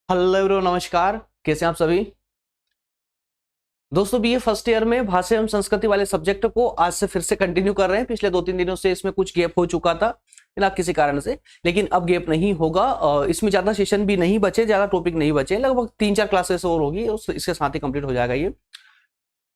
Hello everyone, नमस्कार। कैसे हैं आप सभी दोस्तों? बीए फर्स्ट ईयर में भाषा एवं संस्कृति वाले सब्जेक्ट को आज से फिर से कंटिन्यू कर रहे हैं। पिछले 2-3 दिनों से इसमें कुछ गैप हो चुका था ना, किसी कारण से, लेकिन अब गैप नहीं होगा। इसमें ज्यादा सेशन भी नहीं बचे, ज्यादा टॉपिक नहीं बचे, लगभग 3-4 क्लासेस और होगी, इसके साथ ही कंप्लीट हो जाएगा ये।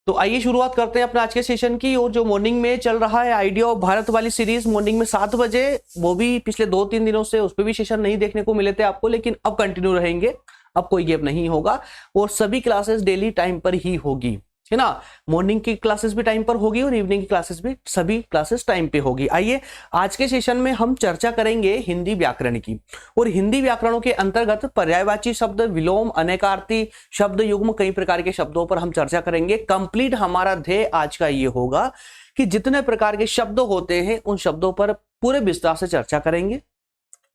तो आइए शुरुआत करते हैं अपने आज के सेशन की। और जो मॉर्निंग में चल रहा है आइडिया ऑफ भारत वाली सीरीज मॉर्निंग में 7 बजे, वो भी पिछले 2-3 दिनों से उस पर भी सेशन नहीं देखने को मिले थे आपको, लेकिन अब कंटिन्यू रहेंगे। अब कोई गैप नहीं होगा और सभी क्लासेस डेली टाइम पर ही होगी, है ना। मॉर्निंग की क्लासेस भी टाइम पर होगी और इवनिंग की क्लासेस भी, सभी क्लासेस टाइम पे होगी। आइए आज के सेशन में हम चर्चा करेंगे हिंदी व्याकरण की। और हिंदी व्याकरणों के अंतर्गत पर्यायवाची शब्द, विलोम, अनेकार्थी शब्द, युग्म, कई प्रकार के शब्दों पर हम चर्चा करेंगे। कंप्लीट हमारा ध्येय आज का ये होगा कि जितने प्रकार के शब्द होते हैं उन शब्दों पर पूरे विस्तार से चर्चा करेंगे।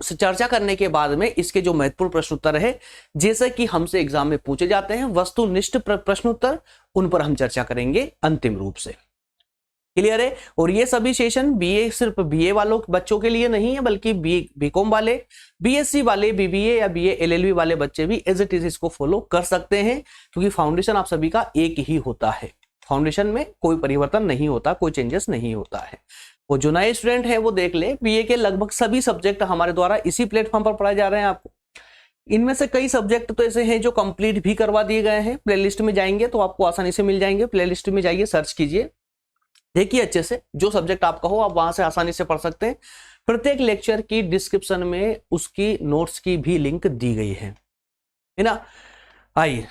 चर्चा करने के बाद में इसके जो महत्वपूर्ण प्रश्न उत्तर है, जैसे कि हमसे एग्जाम में पूछे जाते हैं वस्तुनिष्ठ प्रश्न उत्तर, उन पर हम चर्चा करेंगे अंतिम रूप से। क्लियर है? और ये सभी सेशन बीए, सिर्फ बीए वालों बच्चों के लिए नहीं है, बल्कि बीकॉम वाले, बीएससी वाले, बीबीए या बीए एलएलबी वाले बच्चे भी एज इट इज इसको फॉलो कर सकते हैं, क्योंकि फाउंडेशन आप सभी का एक ही होता है। फाउंडेशन में कोई परिवर्तन नहीं होता, कोई चेंजेस नहीं होता है। वो जो नए स्टूडेंट है वो देख ले, बीए के लगभग सभी सब्जेक्ट हमारे द्वारा इसी प्लेटफॉर्म पर पढ़ाए जा रहे हैं आपको। इनमें से कई सब्जेक्ट तो ऐसे हैं जो कंप्लीट भी करवा दिए गए हैं। प्लेलिस्ट में जाएंगे तो आपको आसानी से मिल जाएंगे। प्लेलिस्ट में जाइए, सर्च कीजिए, देखिए अच्छे से, जो सब्जेक्ट आपका हो आप वहां से आसानी से पढ़ सकते हैं। प्रत्येक लेक्चर की डिस्क्रिप्शन में उसकी नोट्स की भी लिंक दी गई है ना। आइए,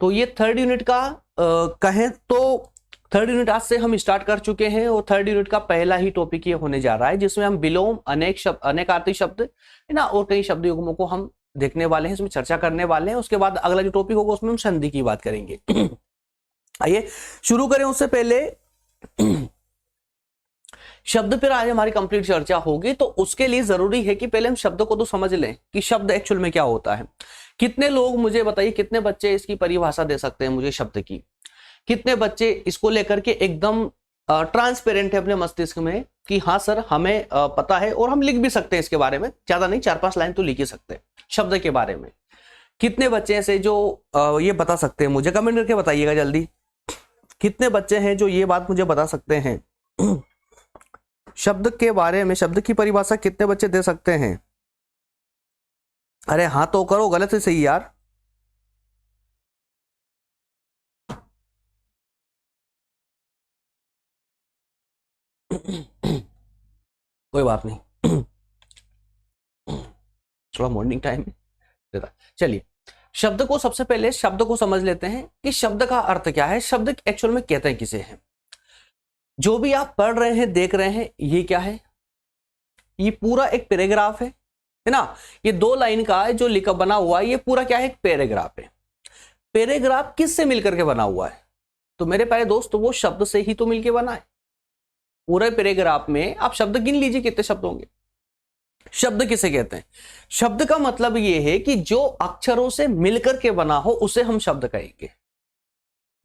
तो ये थर्ड यूनिट का कहें तो थर्ड यूनिट आज से हम स्टार्ट कर चुके हैं और थर्ड यूनिट का पहला ही टॉपिक ये होने जा रहा है, जिसमें हम विलोम, अनेक शब्द, अनेकार्थी शब्द, है ना, और कई शब्द युग्मों को हम देखने वाले हैं, इसमें चर्चा करने वाले हैं। उसके बाद अगला जो टॉपिक होगा उसमें हम संधि की बात करेंगे। आइए शुरू करें। उससे पहले शब्द पर आज हमारी कंप्लीट चर्चा होगी, तो उसके लिए जरूरी है कि पहले हम शब्द को तो समझ लें कि शब्द एक्चुअल में क्या होता है। कितने लोग, मुझे बताइए, कितने बच्चे इसकी परिभाषा दे सकते हैं मुझे शब्द की? कितने बच्चे इसको लेकर के एकदम ट्रांसपेरेंट है अपने मस्तिष्क में कि हाँ सर हमें पता है, और हम लिख भी सकते हैं इसके बारे में, ज्यादा नहीं, 4-5 लाइन तो लिख ही सकते हैं शब्द के बारे में। कितने बच्चे ऐसे जो ये बता सकते हैं? मुझे कमेंट करके बताइएगा जल्दी। कितने बच्चे हैं जो ये बात मुझे बता सकते हैं शब्द के बारे में? शब्द की परिभाषा कितने बच्चे दे सकते हैं? अरे हाँ तो करो, गलत है सही यार। कोई बात नहीं, थोड़ा मॉर्निंग टाइम है। चलिए, शब्द को, सबसे पहले शब्द को समझ लेते हैं कि शब्द का अर्थ क्या है, शब्द एक्चुअल में कहते हैं किसे हैं। जो भी आप पढ़ रहे हैं, देख रहे हैं, ये क्या है? ये पूरा एक पैराग्राफ है ना। ये 2 लाइन का है जो लिखा बना हुआ है, ये पूरा क्या है? एक पैराग्राफ है। पैराग्राफ किससे मिलकर के बना हुआ है? तो मेरे प्यारे दोस्त, वो शब्द से ही तो मिलकर बना है। पूरे पैराग्राफ में आप शब्द गिन लीजिए, कितने शब्द होंगे। शब्द किसे कहते हैं? शब्द का मतलब यह है कि जो अक्षरों से मिलकर के बना हो उसे हम शब्द कहेंगे।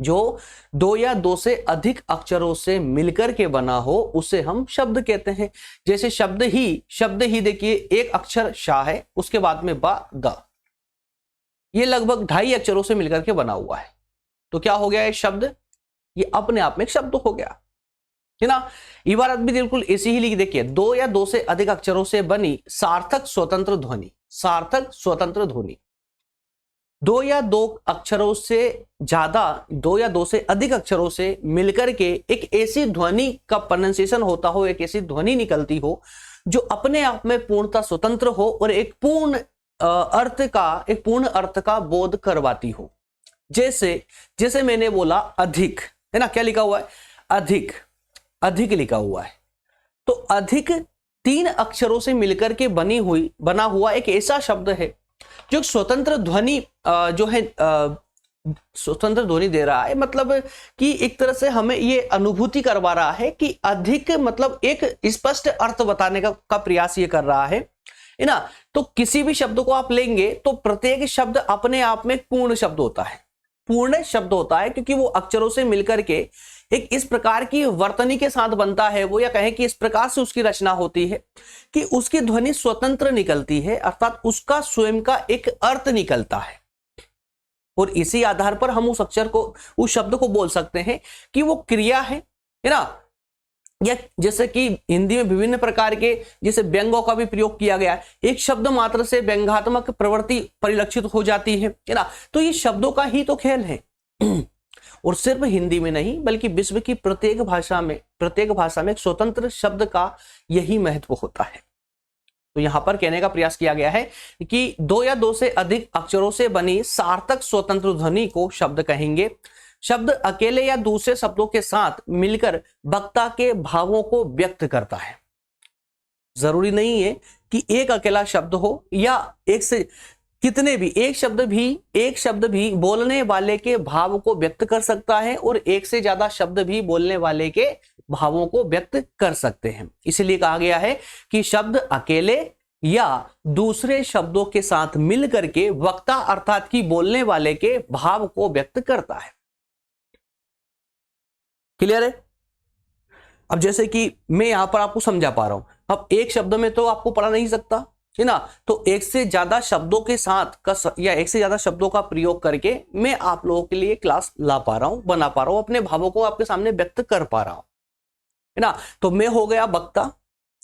जो 2 या 2 से अधिक अक्षरों से मिलकर के बना हो उसे हम शब्द कहते हैं। जैसे शब्द ही देखिए, एक अक्षर शाह है, उसके बाद में बा, द, ये लगभग 2.5 अक्षरों से मिलकर के बना हुआ है। तो क्या हो गया? एक शब्द, ये अपने आप में एक शब्द हो गया, है ना। इबारत भी बिल्कुल ऐसी ही लिखी, देखिए, 2 या 2 से अधिक अक्षरों से बनी सार्थक स्वतंत्र ध्वनि। सार्थक स्वतंत्र ध्वनि, 2 या 2 अक्षरों से ज्यादा, 2 या 2 से अधिक अक्षरों से मिलकर के एक ऐसी ध्वनि का प्रोनाउंसिएशन होता हो, एक ऐसी ध्वनि निकलती हो जो अपने आप में पूर्णतः स्वतंत्र हो और एक पूर्ण अर्थ का बोध करवाती हो। जैसे मैंने बोला अधिक, है ना, क्या लिखा हुआ है? अधिक, अधिक लिखा हुआ है। तो अधिक 3 अक्षरों से मिलकर के बना हुआ एक ऐसा शब्द है जो स्वतंत्र ध्वनि जो है स्वतंत्र ध्वनि दे रहा है। मतलब कि एक तरह से हमें ये अनुभूति करवा रहा है कि अधिक मतलब एक स्पष्ट अर्थ बताने का प्रयास ये कर रहा है ना। तो किसी भी शब्द को आप लेंगे तो प्रत्येक शब्द अपने आप में पूर्ण शब्द होता है, पूर्ण शब्द होता है, क्योंकि वो अक्षरों से मिलकर के एक इस प्रकार की वर्तनी के साथ बनता है वो, या कहें कि इस प्रकार से उसकी रचना होती है कि उसकी ध्वनि स्वतंत्र निकलती है, अर्थात उसका स्वयं का एक अर्थ निकलता है, और इसी आधार पर हम उस अक्षर को, उस शब्द को बोल सकते हैं कि वो क्रिया है ना। या जैसे कि हिंदी में विभिन्न प्रकार के जैसे व्यंगों का भी प्रयोग किया गया है, एक शब्द मात्र से व्यंग्यात्मक प्रवृत्ति परिलक्षित हो जाती है ना। तो ये शब्दों का ही तो खेल है और सिर्फ हिंदी में नहीं बल्कि विश्व की प्रत्येक भाषा में एक स्वतंत्र शब्द का यही महत्व होता है। तो यहां पर कहने का प्रयास किया गया है कि दो या दो से अधिक अक्षरों से बनी सार्थक स्वतंत्र ध्वनि को शब्द कहेंगे। शब्द अकेले या दूसरे शब्दों के साथ मिलकर वक्ता के भावों को व्यक्त करता है। जरूरी नहीं है कि एक अकेला शब्द हो या एक से कितने भी, एक शब्द भी बोलने वाले के भाव को व्यक्त कर सकता है और एक से ज्यादा शब्द भी बोलने वाले के भावों को व्यक्त कर सकते हैं। इसलिए कहा गया है कि शब्द अकेले या दूसरे शब्दों के साथ मिलकर के वक्ता अर्थात कि बोलने वाले के भाव को व्यक्त करता है। क्लियर है? अब जैसे कि मैं यहां पर आपको समझा पा रहा हूं, अब एक शब्द में तो आपको पढ़ा नहीं सकता है ना, तो एक से ज्यादा शब्दों के साथ या एक से ज्यादा शब्दों का प्रयोग करके मैं आप लोगों के लिए क्लास ला पा रहा हूं, बना पा रहा हूं, अपने भावों को आपके सामने व्यक्त कर पा रहा हूं, है ना। तो मैं हो गया वक्ता,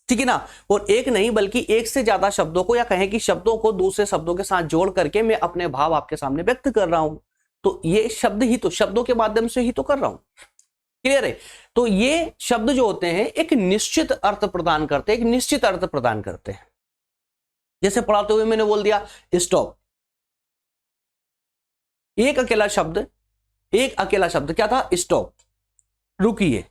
ठीक है ना। और एक नहीं बल्कि एक से ज्यादा शब्दों को, या कहें कि शब्दों को दूसरे शब्दों के साथ जोड़ करके मैं अपने भाव आपके सामने व्यक्त कर रहा हूं। तो ये शब्द ही तो, शब्दों के माध्यम से ही तो कर रहा हूं। क्लियर है? तो ये शब्द जो होते हैं एक निश्चित अर्थ प्रदान करते हैं, एक निश्चित अर्थ प्रदान करते हैं। जैसे पढ़ाते हुए मैंने बोल दिया स्टॉप, एक अकेला शब्द क्या था? स्टॉप, रुकिए।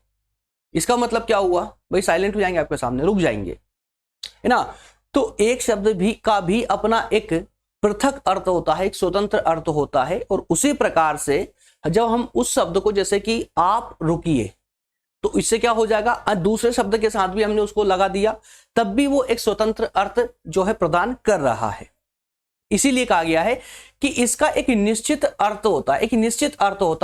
इसका मतलब क्या हुआ भाई? साइलेंट हो जाएंगे आपके सामने, रुक जाएंगे, है ना। तो एक शब्द भी का भी अपना एक पृथक अर्थ होता है, एक स्वतंत्र अर्थ होता है। और उसी प्रकार से जब हम उस शब्द को, जैसे कि आप रुकिए, तो इससे क्या हो जाएगा? दूसरे शब्द के साथ भी हमने उसको लगा दिया, तब भी वो एक स्वतंत्र अर्थ जो है प्रदान कर रहा है। इसीलिए कहा गया है कि इसका एक निश्चित अर्थ होता है,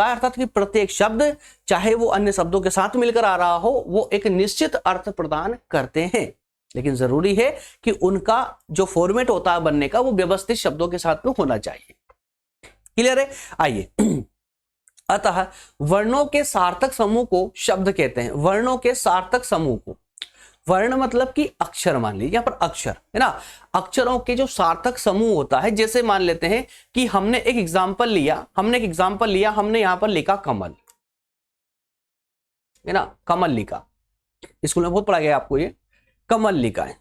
अर्थात कि प्रत्येक शब्द चाहे वो अन्य शब्दों के साथ मिलकर आ रहा हो, वो एक निश्चित अर्थ प्रदान करते हैं। लेकिन जरूरी है कि उनका जो फॉर्मेट होता है बनने का, वो व्यवस्थित शब्दों के साथ में होना चाहिए। क्लियर है? आइए, अतः वर्णों के सार्थक समूह को शब्द कहते हैं। वर्णों के सार्थक समूह को, वर्ण मतलब कि अक्षर, मान लीजिए यहां पर अक्षर है ना, अक्षरों के जो सार्थक समूह होता है। जैसे मान लेते हैं कि हमने एक एग्जांपल लिया, हमने यहां पर लिखा कमल, है ना, कमल लिखा। स्कूल में बहुत पढ़ा गया आपको, ये कमल लिखा है।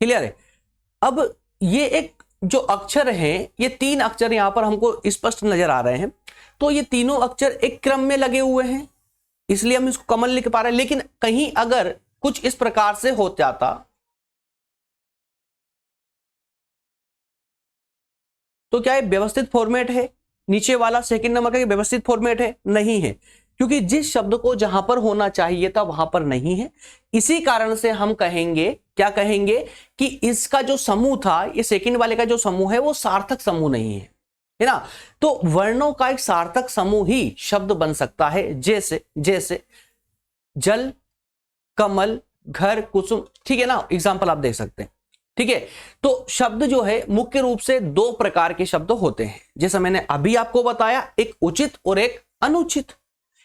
क्लियर है? अब ये एक जो अक्षर हैं, ये तीन अक्षर यहां पर हमको स्पष्ट नजर आ रहे हैं। तो ये तीनों अक्षर एक क्रम में लगे हुए हैं, इसलिए हम इसको कमल लिख पा रहे हैं। लेकिन कहीं अगर कुछ इस प्रकार से हो जाता तो क्या ये व्यवस्थित फॉर्मेट है? नीचे वाला सेकंड नंबर का व्यवस्थित फॉर्मेट है? नहीं है, क्योंकि जिस शब्द को जहां पर होना चाहिए था वहां पर नहीं है। इसी कारण से हम कहेंगे, क्या कहेंगे, कि इसका जो समूह था, ये सेकंड वाले का जो समूह है, वो सार्थक समूह नहीं है ना। तो वर्णों का एक सार्थक समूह ही शब्द बन सकता है। जैसे जल, कमल, घर, कुसुम, ठीक है ना, एग्जाम्पल आप देख सकते हैं। ठीक है, तो शब्द जो है मुख्य रूप से दो प्रकार के शब्द होते हैं, जैसा मैंने अभी आपको बताया, एक उचित और एक अनुचित।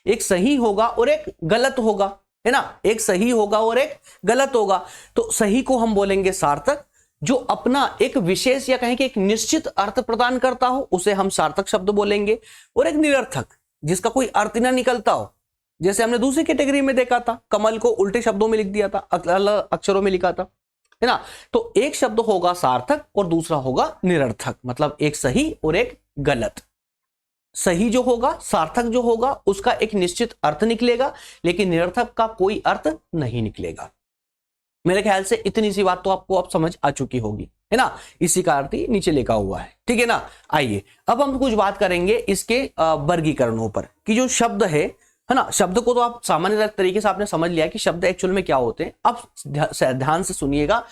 एक सही होगा और एक गलत होगा, है ना, एक सही होगा और एक गलत होगा। तो सही को हम बोलेंगे सार्थक, जो अपना एक विशेष या कहें कि एक निश्चित अर्थ प्रदान करता हो उसे हम सार्थक शब्द बोलेंगे। और एक निरर्थक, जिसका कोई अर्थ ना निकलता हो, जैसे हमने दूसरी कैटेगरी में देखा था, कमल को उल्टे शब्दों में लिख दिया था, अलग अक्षरों में लिखा था, है ना। तो एक शब्द होगा सार्थक और दूसरा होगा निरर्थक, मतलब एक सही और एक गलत। सही जो होगा, सार्थक जो होगा, उसका एक निश्चित अर्थ निकलेगा, लेकिन निरर्थक का कोई अर्थ नहीं निकलेगा। मेरे ख्याल से इतनी सी बात तो आपको अब समझ आ चुकी होगी, है ना। इसी का अर्थ नीचे लिखा हुआ है, ठीक है ना। आइए अब हम कुछ बात करेंगे इसके वर्गीकरणों पर, कि जो शब्द है ना, शब्द को तो आप सामान्य तरीके से आपने समझ लिया कि शब्द एक्चुअल में क्या होते हैं। अब ध्यान से सुनिएगा,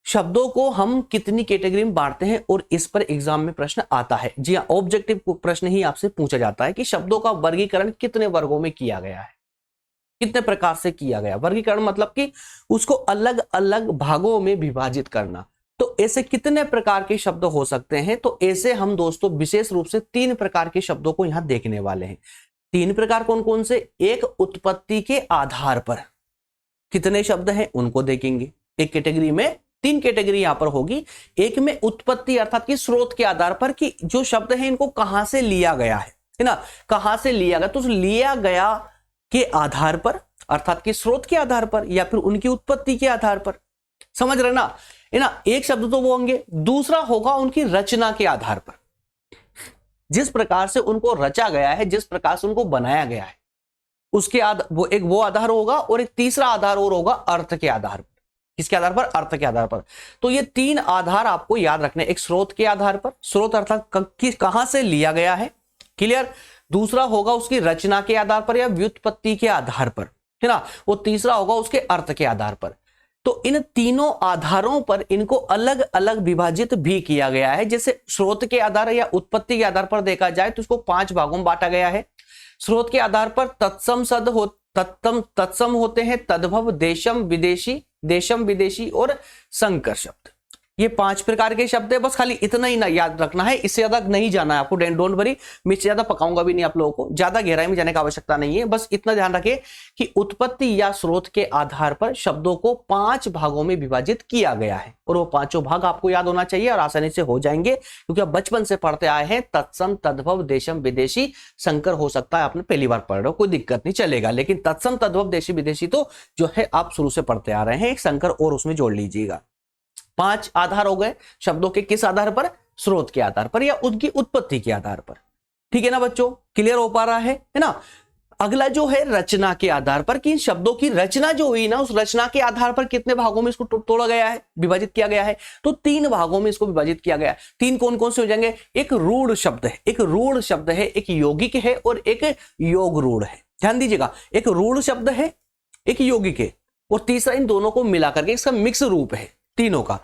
शब्दों को हम कितनी कैटेगरी में बांटते हैं और इस पर एग्जाम में प्रश्न आता है। जी हाँ, ऑब्जेक्टिव प्रश्न ही आपसे पूछा जाता है कि शब्दों का वर्गीकरण कितने वर्गों में किया गया है। कितने प्रकार से किया गया। वर्गीकरण मतलब कि उसको अलग अलग भागों में विभाजित करना। तो ऐसे कितने प्रकार के शब्द हो सकते हैं? तो ऐसे हम दोस्तों विशेष रूप से 3 प्रकार के शब्दों को यहां देखने वाले हैं। 3 प्रकार कौन कौन से? एक, उत्पत्ति के आधार पर कितने शब्द हैं उनको देखेंगे। एक कैटेगरी में 3 कैटेगरी यहां पर होगी। एक में उत्पत्ति अर्थात कि स्रोत के आधार पर कि जो शब्द है इनको कहां से लिया गया है ना, कहां से लिया गया। तो लिया गया के आधार पर अर्थात कि स्रोत के आधार पर या फिर उनकी उत्पत्ति के आधार पर, समझ रहे ना, है ना। एक शब्द तो वो होंगे। दूसरा होगा उनकी रचना के आधार पर, जिस प्रकार से उनको रचा गया है, जिस प्रकार से उनको बनाया गया है, उसके वो आधार होगा। और एक तीसरा आधार और होगा अर्थ के आधार पर। किसके आधार पर? अर्थ के आधार पर। तो ये 3 आधार आपको याद रखने। एक स्रोत के आधार पर, स्रोत अर्थात कहां से लिया गया है, क्लियर। दूसरा होगा उसकी रचना के आधार पर या व्युत्पत्ति के आधार पर, है ना। वो तीसरा होगा उसके अर्थ के आधार पर। तो इन तीनों आधारों पर इनको अलग अलग विभाजित भी किया गया है। जैसे स्रोत के आधार या उत्पत्ति के आधार पर देखा जाए तो इसको 5 भागों में बांटा गया है। स्रोत के आधार पर तत्सम होते हैं, तद्भव, देशम, विदेशी और संकर शब्द। ये 5 प्रकार के शब्द है। बस खाली इतना ही ना याद रखना है, इससे ज्यादा नहीं जाना है आपको। डोंट वरी, मैं इससे ज्यादा पकाऊंगा भी नहीं आप लोगों को, ज्यादा गहराई में जाने की आवश्यकता नहीं है। बस इतना ध्यान रखें कि उत्पत्ति या स्रोत के आधार पर शब्दों को 5 भागों में विभाजित किया गया है और वो 5 भाग आपको याद होना चाहिए और आसानी से हो जाएंगे, क्योंकि आप बचपन से पढ़ते आए हैं। तत्सम, तद्भव, देशम, विदेशी, संकर हो सकता है आपने पहली बार पढ़ रहे हो, कोई दिक्कत नहीं, चलेगा। लेकिन तत्सम, तद्भव, देशी, विदेशी तो जो है आप शुरू से पढ़ते आ रहे हैं। एक संकर और उसमें जोड़ लीजिएगा। 5 आधार हो गए शब्दों के। किस आधार पर? स्रोत के आधार पर या उनकी उत्पत्ति के आधार पर। ठीक है ना बच्चों, क्लियर हो पा रहा है ना। अगला जो है रचना के आधार पर, कि शब्दों की रचना जो हुई ना, उस रचना के आधार पर कितने भागों में इसको तोड़ा गया है, विभाजित किया गया है। तो 3 भागों में इसको विभाजित किया गया है। 3 कौन कौन से हो जाएंगे? एक रूढ़ शब्द है, एक रूढ़ शब्द है, एक यौगिक है और एक योग रूढ़ है। ध्यान दीजिएगा, एक रूढ़ शब्द है, एक यौगिक है और तीसरा इन दोनों को मिलाकर के इसका मिक्स रूप है तीनों का।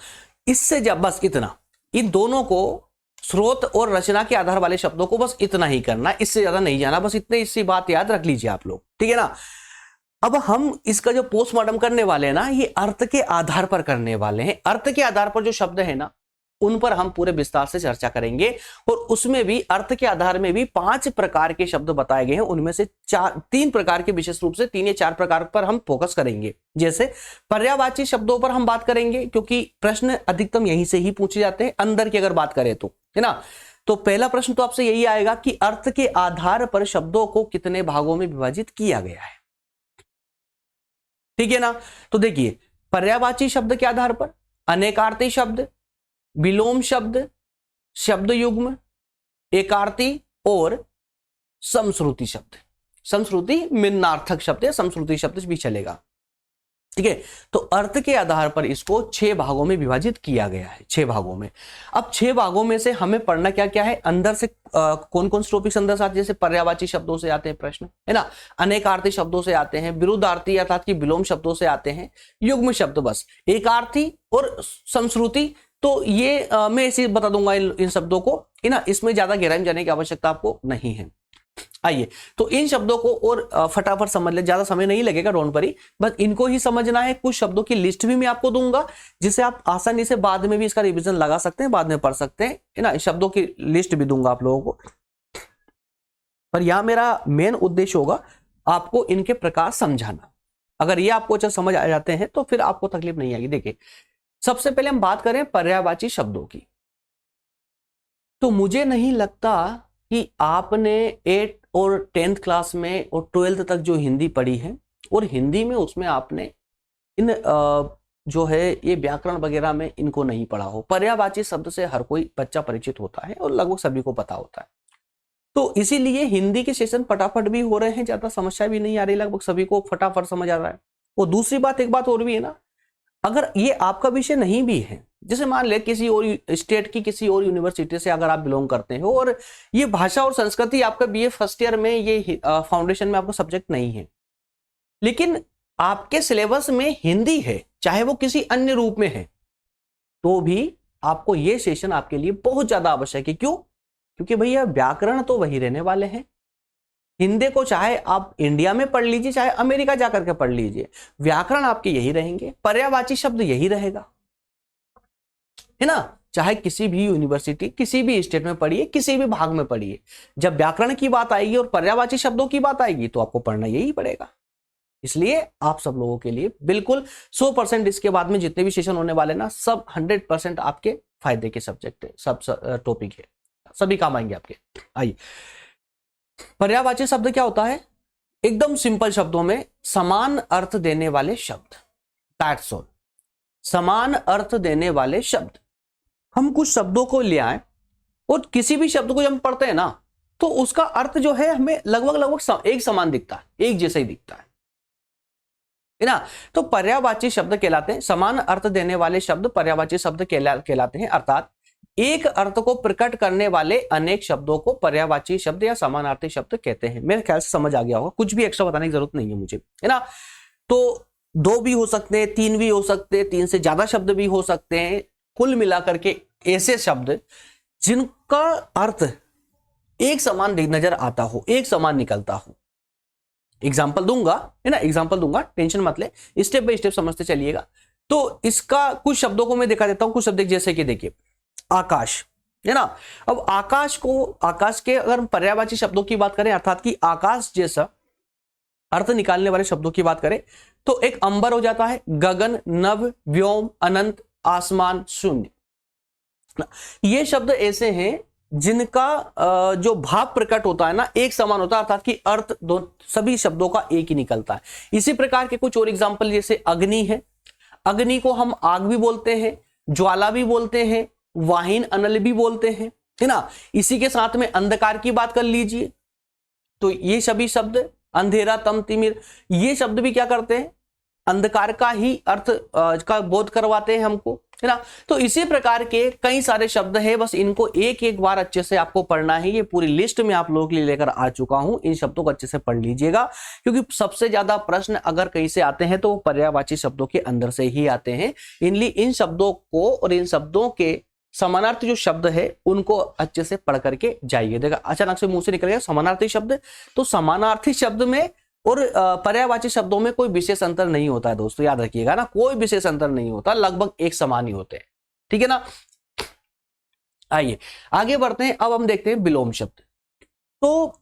इससे जब बस इतना, इन दोनों को स्रोत और रचना के आधार वाले शब्दों को बस इतना ही करना, इससे ज्यादा नहीं जाना। बस इतने इसी बात याद रख लीजिए आप लोग, ठीक है ना। अब हम इसका जो पोस्टमार्टम करने वाले हैं ना, ये अर्थ के आधार पर करने वाले हैं। अर्थ के आधार पर जो शब्द है ना, उन पर हम पूरे विस्तार से चर्चा करेंगे। और उसमें भी अर्थ के आधार में भी 5 प्रकार के शब्द बताए गए हैं। उनमें से 3 प्रकार के, विशेष रूप से 3 या 4 प्रकार पर हम फोकस करेंगे। जैसे पर्यायवाची शब्दों पर हम बात करेंगे, क्योंकि प्रश्न अधिकतम यहीं से ही पूछे जाते हैं अंदर की अगर बात करें तो, है ना। तो पहला प्रश्न तो आपसे यही आएगा कि अर्थ के आधार पर शब्दों को कितने भागों में विभाजित किया गया है, ठीक है ना। तो देखिए, पर्यायवाची शब्द के आधार पर अनेकार्थी शब्द, विलोम शब्द, शब्द युग्म, एकार्थी और समश्रुति शब्द। समश्रुति मिन्नार्थक शब्द है, समश्रुति शब्द भी चलेगा, ठीक है। तो अर्थ के आधार पर इसको 6 भागों में विभाजित किया गया है, 6 भागों में। अब 6 भागों में से हमें पढ़ना क्या क्या है, अंदर से कौन कौन से टॉपिक्स अंदर से आते हैं। जैसे पर्यायवाची शब्दों से आते हैं प्रश्न, है ना, अनेकार्थी शब्दों से आते हैं, विरुद्धार्थी अर्थात कि विलोम शब्दों से आते हैं, युग्म शब्द बस, एकार्थी और समश्रुति। तो ये मैं ऐसे बता दूंगा इन शब्दों को, है ना। इसमें ज्यादा गहराई में जाने की आवश्यकता आपको नहीं है। आइए, तो इन शब्दों को और फटाफट समझ ले, ज्यादा समय नहीं लगेगा, डोंट वरी, बस इनको ही समझना है। कुछ शब्दों की लिस्ट भी मैं आपको दूंगा, जिसे आप आसानी से बाद में भी इसका रिवीजन लगा सकते हैं, बाद में पढ़ सकते हैं, है ना। शब्दों की लिस्ट भी दूंगा आप लोगों को, पर यहां मेरा मेन उद्देश्य होगा आपको इनके प्रकार समझाना। अगर ये आपको अच्छा समझ आ जाते हैं तो फिर आपको तकलीफ नहीं आएगी। देखिए, सबसे पहले हम बात करें पर्यायवाची शब्दों की। तो मुझे नहीं लगता कि आपने 8 और 10th क्लास में और 12th तक जो हिंदी पढ़ी है, और हिंदी में उसमें आपने इन जो है ये व्याकरण वगैरह में इनको नहीं पढ़ा हो। पर्यायवाची शब्द से हर कोई बच्चा परिचित होता है और लगभग सभी को पता होता है। तो इसीलिए हिंदी के सेशन फटाफट भी हो रहे हैं, ज्यादा समस्या भी नहीं आ रही, लगभग सभी को फटाफट समझ आ रहा है। और दूसरी बात, एक बात और भी है ना, अगर ये आपका विषय नहीं भी है, जैसे मान ले किसी और स्टेट की किसी और यूनिवर्सिटी से अगर आप बिलोंग करते हो और ये भाषा और संस्कृति आपका बीए फर्स्ट ईयर में, ये फाउंडेशन में आपका सब्जेक्ट नहीं है, लेकिन आपके सिलेबस में हिंदी है, चाहे वो किसी अन्य रूप में है, तो भी आपको ये सेशन आपके लिए बहुत ज्यादा आवश्यक है। क्यों? क्योंकि भैया व्याकरण तो वही रहने वाले हैं, हिंदी को चाहे आप इंडिया में पढ़ लीजिए, चाहे अमेरिका जाकर के पढ़ लीजिए, व्याकरण आपके यही रहेंगे, पर्यायवाची शब्द यही रहेगा, है ना। चाहे किसी भी यूनिवर्सिटी, किसी भी स्टेट में पढ़िए, किसी भी भाग में पढ़िए, जब व्याकरण की बात आएगी और पर्यायवाची शब्दों की बात आएगी तो आपको पढ़ना यही पड़ेगा। इसलिए आप सब लोगों के लिए बिल्कुल 100% इसके बाद में जितने भी सेशन होने वाले ना, सब 100% आपके फायदे के सब्जेक्ट है, सब टॉपिक है, सभी काम आएंगे आपके। आइए, पर्यायवाची शब्द क्या होता है? एकदम सिंपल शब्दों में समान अर्थ देने वाले शब्द, दैट्स ऑल। समान अर्थ देने वाले शब्द। हम कुछ शब्दों को ले आए और किसी भी शब्द को जब हम पढ़ते हैं ना, तो उसका अर्थ जो है हमें लगभग एक समान दिखता है, एक जैसा ही दिखता है ना। तो पर्यायवाची शब्द कहलाते हैं, समान अर्थ देने वाले शब्द पर्यायवाची शब्द कहलाते हैं। अर्थात एक अर्थ को प्रकट करने वाले अनेक शब्दों को पर्यायवाची शब्द या समानार्थी शब्द कहते हैं। मेरे ख्याल से समझ आ गया होगा, कुछ भी एक्स्ट्रा बताने की जरूरत नहीं है मुझे, है ना। तो 2 भी हो सकते हैं, 3 भी हो सकते हैं, 3 से ज्यादा शब्द भी हो सकते हैं। कुल मिलाकर के ऐसे शब्द जिनका अर्थ एक समान नजर आता हो, एक समान निकलता हो। एग्जाम्पल दूंगा, है ना, एग्जाम्पल दूंगा, टेंशन मत ले, स्टेप बाय स्टेप समझते चलिएगा। तो इसका कुछ शब्दों को मैं दिखा देता हूं, कुछ शब्द जैसे कि देखिए आकाश, है ना। अब आकाश के अगर हम पर्यायवाची शब्दों की बात करें, अर्थात कि आकाश जैसा अर्थ निकालने वाले शब्दों की बात करें, तो एक अंबर हो जाता है, गगन, नभ, व्योम, अनंत, आसमान, शून्य। ये शब्द ऐसे हैं जिनका जो भाव प्रकट होता है ना, एक समान होता है, अर्थात कि अर्थ सभी शब्दों का एक ही निकलता है। इसी प्रकार के कुछ और एग्जाम्पल, जैसे अग्नि है, अग्नि को हम आग भी बोलते हैं, ज्वाला भी बोलते हैं, वाहिन अनल भी बोलते हैं, है ना। इसी के साथ में अंधकार की बात कर लीजिए, तो ये सभी शब्द, अंधेरा, तम, तिमिर, ये शब्द भी क्या करते हैं? अंधकार का ही अर्थ का बोध करवाते हैं हमको, है ना। तो इसी प्रकार के कई सारे शब्द हैं, बस इनको एक एक बार अच्छे से आपको पढ़ना है। ये पूरी लिस्ट में आप लोगों के लिए लेकर आ चुका हूं, इन शब्दों को अच्छे से पढ़ लीजिएगा, क्योंकि सबसे ज्यादा प्रश्न अगर कहीं से आते हैं तो वो पर्यायवाची शब्दों के अंदर से ही आते हैं। इन शब्दों को और इन शब्दों के समानार्थी जो शब्द है उनको अच्छे से पढ़ करके जाइए। देखा अचानक से मुंह से निकल गया समानार्थी शब्द, तो समानार्थी शब्द में और पर्यायवाची शब्दों में कोई विशेष अंतर नहीं होता है दोस्तों, याद रखिएगा ना, कोई विशेष अंतर नहीं होता, लगभग एक समान ही होते हैं, ठीक है ना। आइए आगे बढ़ते हैं, अब हम देखते हैं विलोम शब्द। तो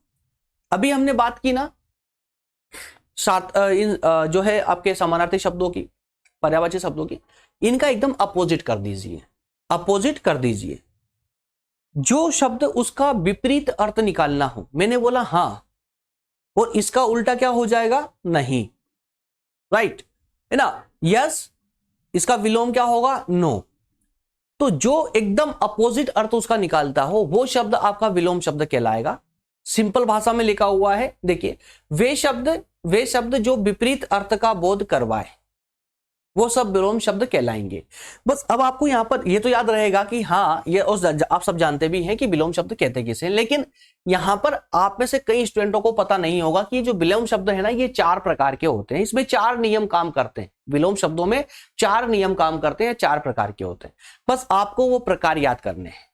अभी हमने बात की ना जो है आपके समानार्थी शब्दों की, पर्यायवाची शब्दों की, इनका एकदम अपोजिट कर दीजिए, अपोजिट कर दीजिए। जो शब्द उसका विपरीत अर्थ निकालना हो, मैंने बोला हाँ, और इसका उल्टा क्या हो जाएगा? नहीं, राइट, है ना, यस। इसका विलोम क्या होगा? नो। तो जो एकदम अपोजिट अर्थ उसका निकालता हो वो शब्द आपका विलोम शब्द कहलाएगा। सिंपल भाषा में लिखा हुआ है, देखिए, वे शब्द जो विपरीत अर्थ का बोध करवाए वो सब विलोम शब्द कहलाएंगे। बस अब आपको यहां पर ये तो याद रहेगा कि हाँ, ये आप सब जानते भी हैं कि विलोम शब्द कहते किसे, लेकिन यहां पर आप में से कई स्टूडेंटों को पता नहीं होगा कि जो विलोम शब्द है ना, ये 4 प्रकार के होते हैं। इसमें 4 नियम काम करते हैं, विलोम शब्दों में 4 नियम काम करते हैं, 4 प्रकार के होते हैं। बस आपको वो प्रकार याद करने हैं,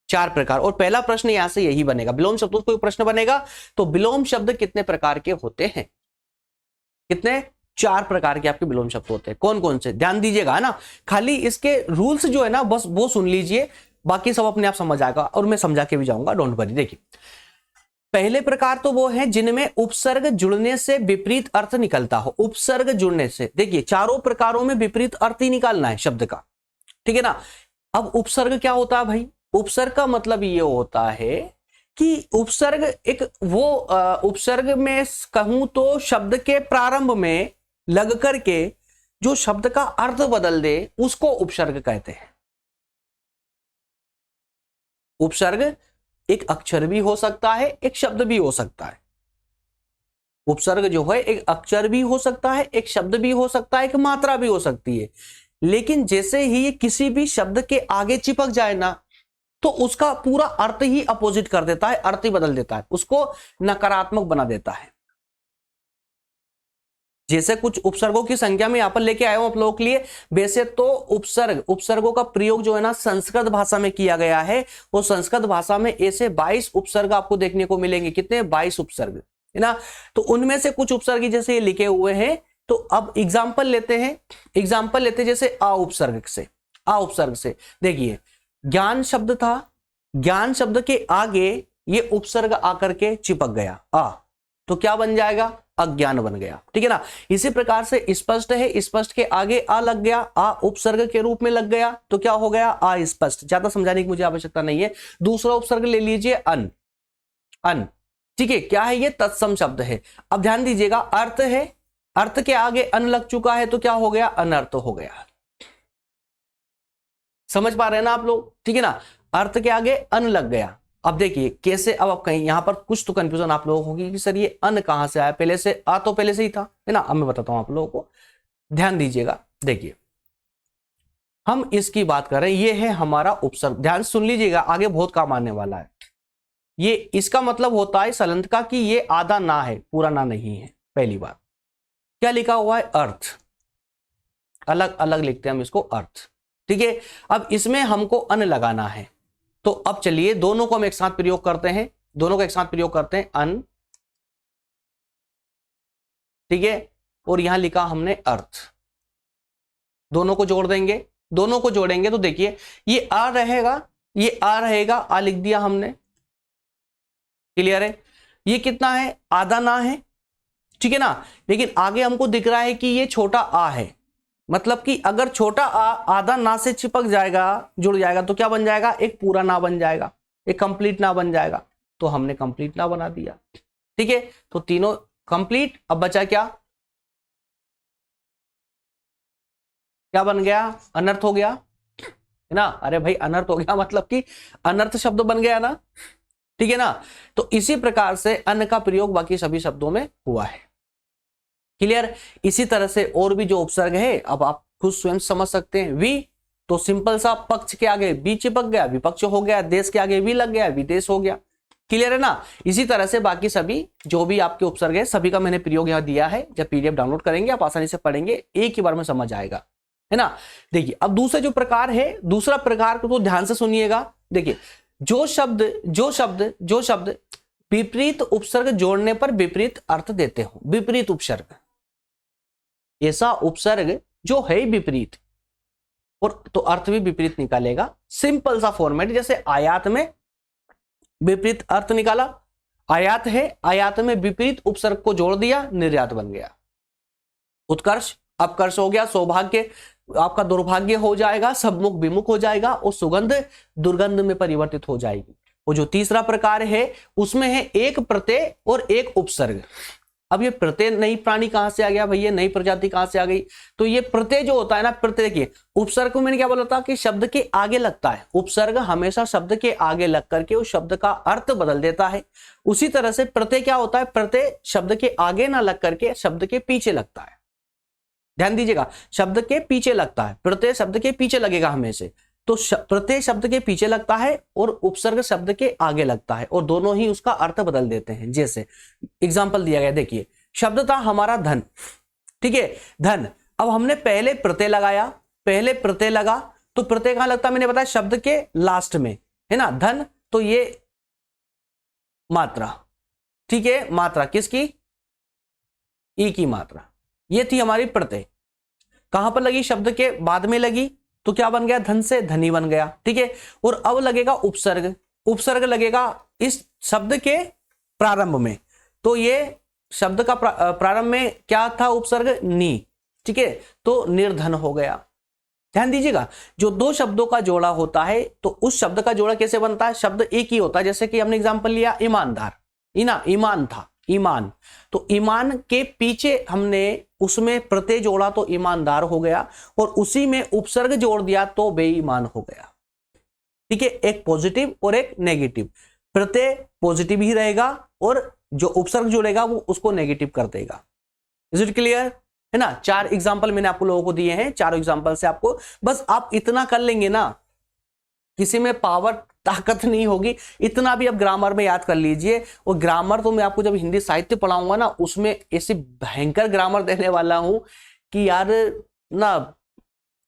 4 प्रकार। और पहला प्रश्न यहां से यही बनेगा, विलोम शब्दों कोई प्रश्न बनेगा तो विलोम शब्द कितने प्रकार के होते हैं? कितने? 4 प्रकार के आपके विलोम शब्द होते हैं। कौन कौन से? ध्यान दीजिएगा ना, खाली इसके रूल्स जो है ना बस वो सुन लीजिए, बाकी सब अपने आप समझ आएगा और मैं समझा के भी जाऊंगा, डोंट वरी। देखिए, पहले प्रकार तो वो है जिनमें उपसर्ग जुड़ने से विपरीत अर्थ निकलता हो। उपसर्ग जुड़ने से, देखिए चारों प्रकारों में विपरीत अर्थ ही निकालना है शब्द का, ठीक है ना। अब उपसर्ग क्या होता है भाई? उपसर्ग का मतलब ये होता है कि उपसर्ग एक वो उपसर्ग में कहूं तो शब्द के प्रारंभ में लग करके जो शब्द का अर्थ बदल दे उसको उपसर्ग कहते हैं। उपसर्ग एक अक्षर भी हो सकता है, एक शब्द भी हो सकता है। उपसर्ग जो है एक अक्षर भी हो सकता है, एक शब्द भी हो सकता है, एक मात्रा भी हो सकती है। लेकिन जैसे ही ये किसी भी शब्द के आगे चिपक जाए ना, तो उसका पूरा अर्थ ही अपोजिट कर देता है, अर्थ ही बदल देता है, उसको नकारात्मक बना देता है। जैसे कुछ उपसर्गों की संख्या में यहाँ पर लेके आया हूं आप लोगों के लिए। वैसे तो उपसर्गों का प्रयोग जो है ना संस्कृत भाषा में किया गया है। वो संस्कृत भाषा में ऐसे 22 उपसर्ग आपको देखने को मिलेंगे। कितने? 22 उपसर्ग, है ना। तो उनमें से कुछ उपसर्ग जैसे ये लिखे हुए हैं। तो अब एग्जाम्पल लेते हैं, जैसे आ उपसर्ग से देखिए, ज्ञान शब्द था, ज्ञान शब्द के आगे ये उपसर्ग आकर के चिपक गया आ, तो क्या बन जाएगा? अज्ञान बन गया। ठीक है ना। इसी प्रकार से स्पष्ट है, स्पष्ट के आगे आ लग गया, आ उपसर्ग के रूप में लग गया, तो क्या हो गया? अस्पष्ट। ज्यादा समझाने की मुझे आवश्यकता नहीं है। दूसरा उपसर्ग ले लीजिए अन, ठीक है। क्या है ये? तत्सम शब्द है। अब ध्यान दीजिएगा, अर्थ है, अर्थ के आगे अन लग चुका है, तो क्या हो गया? अनर्थ हो गया। समझ पा रहे हैं ना आप लोग? ठीक है ना। अर्थ के आगे अन लग गया। अब देखिए कैसे, अब आप कहीं यहां पर कुछ तो कंफ्यूजन आप लोगों को होगी कि सर ये अन कहां से आया, पहले से आ तो पहले से ही था, है ना। अब मैं बताता हूं आप लोगों को, ध्यान दीजिएगा। देखिए हम इसकी बात कर रहे हैं, ये है हमारा उपसर्ग। ध्यान सुन लीजिएगा, आगे बहुत काम आने वाला है। ये इसका मतलब होता है सलंत का कि ये आधा ना है, पूरा ना नहीं है। पहली बात क्या लिखा हुआ है? अर्थ। अलग अलग लिखते हैं हम इसको, अर्थ। ठीक है। अब इसमें हमको अन लगाना है, तो अब चलिए दोनों को हम एक साथ प्रयोग करते हैं, अन, ठीक है। और यहां लिखा हमने अर्थ, दोनों को जोड़ देंगे, दोनों को जोड़ेंगे तो देखिए ये आ रहेगा, ये आ रहेगा, आ लिख दिया हमने, क्लियर है। ये कितना है? आधा ना है, ठीक है ना। लेकिन आगे हमको दिख रहा है कि ये छोटा आ है, मतलब कि अगर छोटा आ आधा ना से चिपक जाएगा, जुड़ जाएगा, तो क्या बन जाएगा? एक पूरा ना बन जाएगा, एक कंप्लीट ना बन जाएगा। तो हमने कंप्लीट ना बना दिया, ठीक है। तो तीनों कंप्लीट। अब बचा क्या? क्या बन गया? अनर्थ हो गया, है ना। अरे भाई अनर्थ हो गया मतलब कि अनर्थ शब्द बन गया ना, ठीक है ना। तो इसी प्रकार से अन का प्रयोग बाकी सभी शब्दों में हुआ है, क्लियर। इसी तरह से और भी जो उपसर्ग है, अब आप खुद स्वयं समझ सकते हैं। वी, तो सिंपल सा, पक्ष के आगे बी चिपक गया, विपक्ष हो गया। देश के आगे वी लग गया, विदेश हो गया, क्लियर है ना। इसी तरह से बाकी सभी जो भी आपके उपसर्ग है, सभी का मैंने प्रयोग यहां दिया है। जब पीडीएफ डाउनलोड करेंगे आप आसानी से पढ़ेंगे, एक ही बार में समझ आएगा, है ना। देखिए अब दूसरा जो प्रकार है, दूसरा प्रकार को तो ध्यान से सुनिएगा। देखिए जो शब्द विपरीत उपसर्ग जोड़ने पर विपरीत अर्थ देते हो, विपरीत उपसर्ग, ऐसा उपसर्ग जो है विपरीत और तो अर्थ भी विपरीत निकालेगा। सिंपल सा फॉर्मेट, जैसे आयात में विपरीत अर्थ निकाला, आयात है, आयात में विपरीत उपसर्ग को जोड़ दिया, निर्यात बन गया। उत्कर्ष अपकर्ष हो गया, सौभाग्य आपका दुर्भाग्य हो जाएगा, सबमुख विमुख हो जाएगा और सुगंध दुर्गंध में परिवर्तित हो जाएगी। और जो तीसरा प्रकार है उसमें है एक प्रत्यय और एक उपसर्ग। अब ये प्रत्यय नई प्राणी कहां से आ गया भैया, नई प्रजाति कहां से आ गई? तो ये प्रत्यय जो होता है ना, प्रत्यय देखिए उपसर्ग को मैंने क्या बोला था कि शब्द के आगे लगता है। उपसर्ग हमेशा शब्द के आगे लग करके उस शब्द का अर्थ बदल देता है। उसी तरह से प्रत्यय क्या होता है? प्रत्यय शब्द के आगे ना लग करके शब्द के पीछे लगता है। ध्यान दीजिएगा, शब्द के पीछे लगता है, प्रत्यय शब्द के पीछे लगेगा हमेशा। तो प्रत्यय शब्द के पीछे लगता है और उपसर्ग शब्द के आगे लगता है, और दोनों ही उसका अर्थ बदल देते हैं। जैसे एग्जाम्पल दिया गया, देखिए शब्द था हमारा धन, ठीक है, धन। अब हमने पहले प्रत्यय लगाया, पहले प्रत्यय लगा, तो प्रत्यय कहां लगता है? मैंने बताया शब्द के लास्ट में, है ना। धन, तो ये मात्रा, ठीक है, मात्रा किसकी? ई की मात्रा। ये थी हमारी प्रत्यय, कहां पर लगी? शब्द के बाद में लगी, तो क्या बन गया? धन से धनी बन गया, ठीक है। और अब लगेगा उपसर्ग, उपसर्ग लगेगा इस शब्द के प्रारंभ में, तो ये शब्द का प्रारंभ में क्या था? उपसर्ग नी, ठीक है, तो निर्धन हो गया। ध्यान दीजिएगा, जो दो शब्दों का जोड़ा होता है तो उस शब्द का जोड़ा कैसे बनता है? शब्द एक ही होता है। जैसे कि हमने एग्जांपल लिया ईमानदार, ईमान था, ईमान, तो ईमान के पीछे हमने उसमें प्रत्यय जोड़ा तो ईमानदार हो गया, और उसी में उपसर्ग जोड़ दिया तो बेईमान हो गया, ठीक है। एक पॉजिटिव और एक नेगेटिव। प्रत्यय पॉजिटिव ही रहेगा और जो उपसर्ग जोड़ेगा वो उसको नेगेटिव कर देगा। इज इट क्लियर, है ना। 4 एग्जाम्पल मैंने आपको लोगों को दिए हैं, चारों एग्जाम्पल से आपको बस आप इतना कर लेंगे ना, किसी में पावर ताकत नहीं होगी। इतना भी आप ग्रामर में याद कर लीजिए। और ग्रामर तो मैं आपको जब हिंदी साहित्य पढ़ाऊंगा ना, उसमें ऐसी भयंकर ग्रामर देने वाला हूं कि यार ना,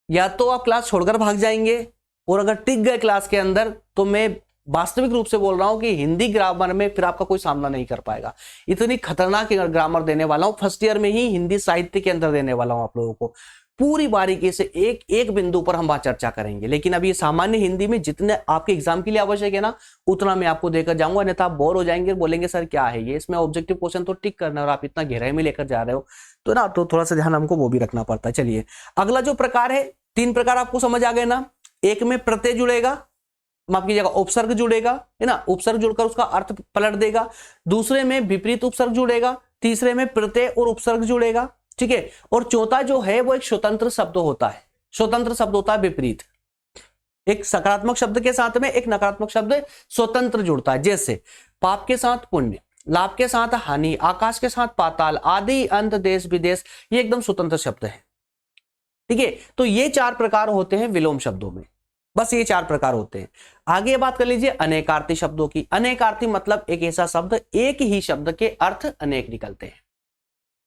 या तो आप क्लास छोड़कर भाग जाएंगे, और अगर टिक गए क्लास के अंदर तो मैं वास्तविक रूप से बोल रहा हूं कि हिंदी ग्रामर में फिर आपका कोई सामना नहीं कर पाएगा। इतनी खतरनाक ग्रामर देने वाला हूं, फर्स्ट ईयर में ही हिंदी साहित्य के अंदर देने वाला हूं आप लोगों को। पूरी बारीकी से एक एक बिंदु पर हम बात चर्चा करेंगे। लेकिन अभी सामान्य हिंदी में जितने आपके एग्जाम के लिए आवश्यक है ना, उतना मैं आपको देकर जाऊंगा, अन्यथा आप बोर हो जाएंगे, बोलेंगे सर क्या है ये, इसमें ऑब्जेक्टिव क्वेश्चन तो टिक करना है और आप इतना गहराई में लेकर जा रहे हो, तो ना तो थोड़ा सा ध्यान हमको वो भी रखना पड़ता है। चलिए अगला जो प्रकार है, 3 प्रकार आपको समझ आ गए ना। एक में प्रत्यय जुड़ेगा, माफ कीजिएगा उपसर्ग जुड़ेगा, है ना, उपसर्ग जुड़कर उसका अर्थ पलट देगा। दूसरे में विपरीत उपसर्ग जुड़ेगा, तीसरे में प्रत्यय और उपसर्ग जुड़ेगा, ठीक है। और चौथा जो है वो एक स्वतंत्र शब्द होता है। स्वतंत्र शब्द होता है विपरीत। एक सकारात्मक शब्द के साथ में एक नकारात्मक शब्द स्वतंत्र जुड़ता है, जैसे पाप के साथ पुण्य, लाभ के साथ हानि, आकाश के साथ पाताल, आदि अंत देश विदेश, ये एकदम स्वतंत्र शब्द है, ठीक है। तो ये 4 प्रकार होते हैं विलोम शब्दों में, बस ये 4 प्रकार होते हैं। आगे बात कर लीजिए अनेकार्थी शब्दों की। अनेकार्थी मतलब एक ऐसा शब्द, एक ही शब्द के अर्थ अनेक निकलते हैं।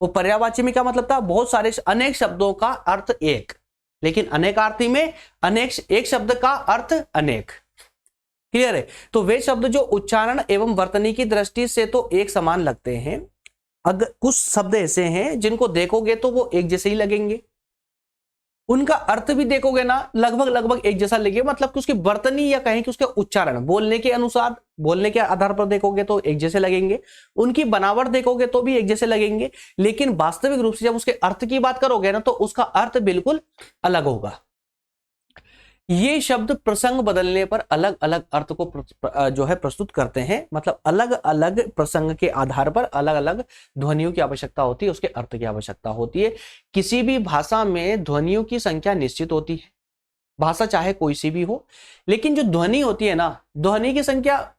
वो पर्यायवाची में क्या मतलब था, बहुत सारे अनेक शब्दों का अर्थ एक, लेकिन अनेकार्थी में एक शब्द का अर्थ अनेक। क्लियर है। तो वे शब्द जो उच्चारण एवं वर्तनी की दृष्टि से तो एक समान लगते हैं, अगर कुछ शब्द ऐसे हैं जिनको देखोगे तो वो एक जैसे ही लगेंगे, उनका अर्थ भी देखोगे ना लगभग एक जैसा लगेगा, मतलब कि उसकी वर्तनी या कहें कि उसके उच्चारण बोलने के अनुसार, बोलने के आधार पर देखोगे तो एक जैसे लगेंगे, उनकी बनावट देखोगे तो भी एक जैसे लगेंगे, लेकिन वास्तविक रूप से जब उसके अर्थ की बात करोगे ना तो उसका अर्थ बिल्कुल अलग होगा। ये शब्द प्रसंग बदलने पर अलग अलग अर्थ को जो है प्रस्तुत करते हैं, मतलब अलग अलग प्रसंग के आधार पर अलग अलग ध्वनियों की आवश्यकता होती है, उसके अर्थ की आवश्यकता होती है। किसी भी भाषा में ध्वनियों की संख्या निश्चित होती है, भाषा चाहे कोई सी भी हो, लेकिन जो ध्वनि होती है ना, ध्वनि की संख्या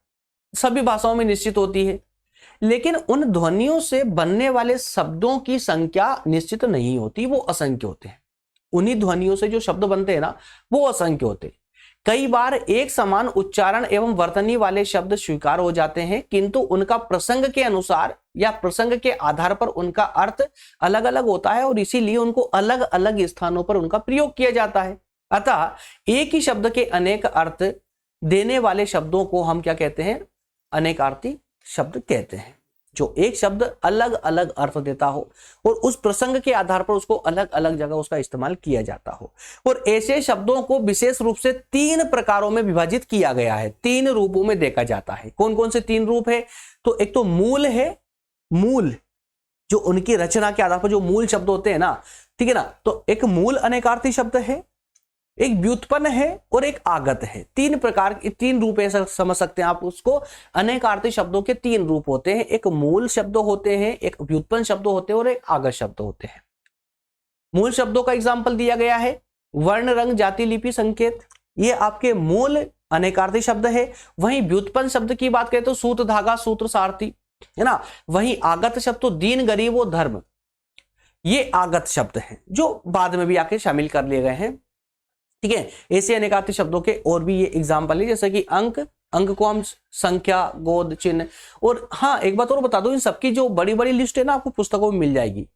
सभी भाषाओं में निश्चित होती है, लेकिन उन ध्वनियों से बनने वाले शब्दों की संख्या निश्चित नहीं होती, वो असंख्य होते हैं। उन्हीं ध्वनियों से जो शब्द बनते हैं ना वो असंख्य होते हैं। कई बार एक समान उच्चारण एवं वर्तनी वाले शब्द स्वीकार हो जाते हैं, किंतु उनका प्रसंग के अनुसार या प्रसंग के आधार पर उनका अर्थ अलग अलग होता है और इसीलिए उनको अलग अलग स्थानों पर उनका प्रयोग किया जाता है। अतः एक ही शब्द के अनेक अर्थ देने वाले शब्दों को हम क्या कहते हैं, अनेकार्थी शब्द कहते हैं। जो एक शब्द अलग अलग अर्थ देता हो और उस प्रसंग के आधार पर उसको अलग अलग जगह उसका इस्तेमाल किया जाता हो। और ऐसे शब्दों को विशेष रूप से 3 प्रकारों में विभाजित किया गया है, 3 रूपों में देखा जाता है। कौन कौन से 3 रूप है, तो एक तो मूल है, मूल जो उनकी रचना के आधार पर जो मूल शब्द होते हैं ना, ठीक है ना, तो एक मूल अनेकार्थी शब्द है, एक व्युत्पन्न है और एक आगत है। 3 प्रकार के 3 रूप ऐसा समझ सकते हैं आप उसको। अनेकार्थी शब्दों के 3 रूप होते हैं, एक मूल शब्द होते हैं, एक व्युत्पन्न शब्द होते हैं और एक आगत शब्द होते हैं। मूल शब्दों का एग्जाम्पल दिया गया है, वर्ण रंग जाति लिपि संकेत, ये आपके मूल अनेकार्थी शब्द है। वहीं व्युत्पन्न शब्द की बात करें तो सूत्र धागा सूत्र सारथी, है ना। वहीं आगत शब्द तो दीन गरीब और धर्म, ये आगत शब्द है जो बाद में भी आके शामिल कर लिए गए हैं, ठीक है। ऐसे अनेकार्थी शब्दों के और भी ये एग्जाम्पल है, जैसे कि अंक, अंक को हम संख्या, गोद, चिन्ह। और हाँ एक बात और बता दो, इन सबकी जो बड़ी बड़ी लिस्ट है ना आपको पुस्तकों में मिल जाएगी।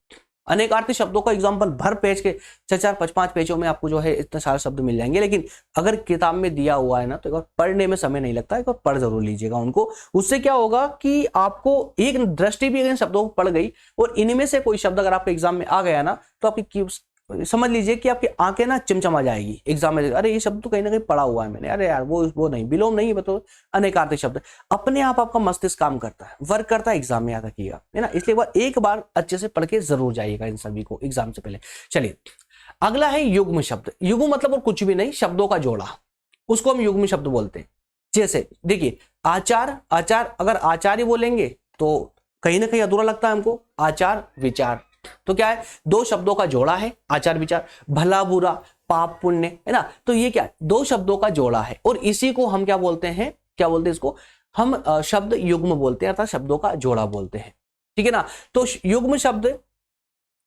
अनेकार्थी शब्दों का एग्जाम्पल भर पेज के 4-4, 5-5 पेजों में आपको जो है इतने सारे शब्द मिल जाएंगे। लेकिन अगर किताब में दिया हुआ है ना तो एक बार पढ़ने में समय नहीं लगता, एक बार पढ़ जरूर लीजिएगा उनको। उससे क्या होगा कि आपको एक दृष्टि भी इन शब्दों को पड़ गई और इनमें से कोई शब्द अगर आपके एग्जाम में आ गया ना तो आपकी समझ लीजिए कि आपकी आंखें ना चमचमा जाएगी एग्जाम में, अरे ये शब्द तो कहीं ना कहीं पढ़ा हुआ है मैंने, अरे यार वो नहीं, विलोम नहीं, बताओ अनेकार्थी शब्द। अपने आप आपका मस्तिष्क काम करता है, वर्क करता है, एग्जाम में याद रखिएगा, है ना। इसलिए एक बार अच्छे से पढ़ के जरूर जाइएगा इन सभी को एग्जाम से पहले। चलिए अगला है युग्म शब्द। युग्म मतलब और कुछ भी नहीं, शब्दों का जोड़ा, उसको हम युग्म शब्द बोलते हैं। जैसे देखिए आचार, आचार अगर आचार्य बोलेंगे तो कहीं ना कहीं अधूरा लगता है हमको। आचार विचार तो क्या है, 2 शब्दों का जोड़ा है, आचार विचार। भला बुरा, पाप पुण्य, है ना, तो ये क्या 2 शब्दों का जोड़ा है और इसी को हम क्या बोलते हैं, क्या बोलते हैं इसको हम शब्द युग्म बोलते हैं, अर्थात शब्दों का जोड़ा बोलते हैं, ठीक है ना। तो युग्म शब्द